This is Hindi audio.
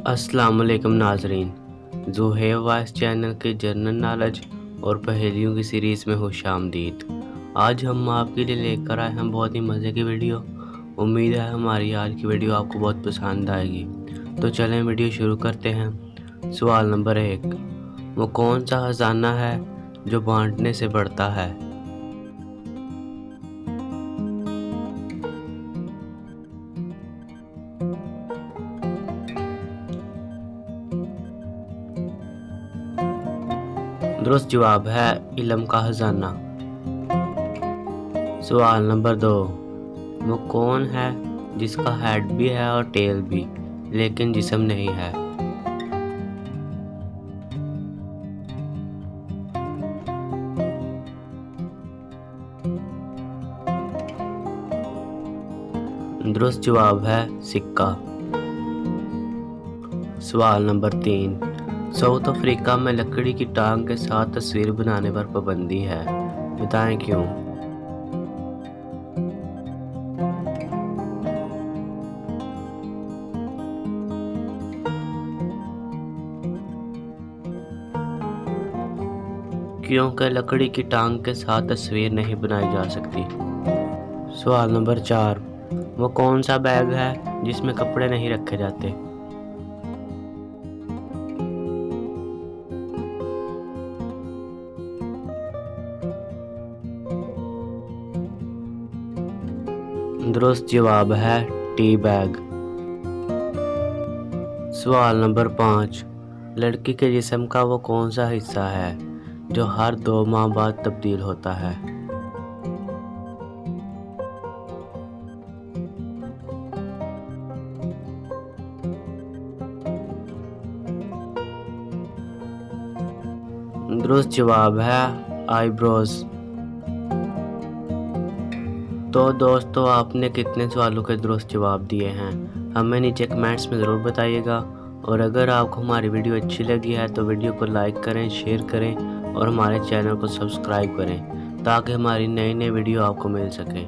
अस्सलाम वालेकुम नाजरीन, ज़ुहैब वाइस चैनल के जनरल नॉलेज और पहेलियों की सीरीज़ में खुशामदीद। आज हम आपके लिए लेकर आए हैं बहुत ही मज़े की वीडियो। उम्मीद है हमारी आज की वीडियो आपको बहुत पसंद आएगी। तो चलें वीडियो शुरू करते हैं। सवाल नंबर 1, वो कौन सा खजाना है जो बांटने से बढ़ता है? दुरुस्त जवाब है इल्म का खजाना। सवाल नंबर 2, वो कौन है जिसका हेड भी है और टेल भी लेकिन जिस्म नहीं है? दुरुस्त जवाब है सिक्का। सवाल नंबर 3, साउथ अफ्रीका में लकड़ी की टांग के साथ तस्वीर बनाने पर पाबंदी है, बताएं क्यों? क्योंकि लकड़ी की टांग के साथ तस्वीर नहीं बनाई जा सकती। सवाल नंबर 4, वो कौन सा बैग है जिसमें कपड़े नहीं रखे जाते? दुरुस्त जवाब है टी बैग। सवाल नंबर 5, लड़की के जिस्म का वो कौन सा हिस्सा है जो हर 2 माह बाद तब्दील होता है? दुरुस्त जवाब है आईब्रोज। तो दोस्तों, आपने कितने सवालों के दुरुस्त जवाब दिए हैं हमें नीचे कमेंट्स में ज़रूर बताइएगा। और अगर आपको हमारी वीडियो अच्छी लगी है तो वीडियो को लाइक करें, शेयर करें और हमारे चैनल को सब्सक्राइब करें ताकि हमारी नई वीडियो आपको मिल सके।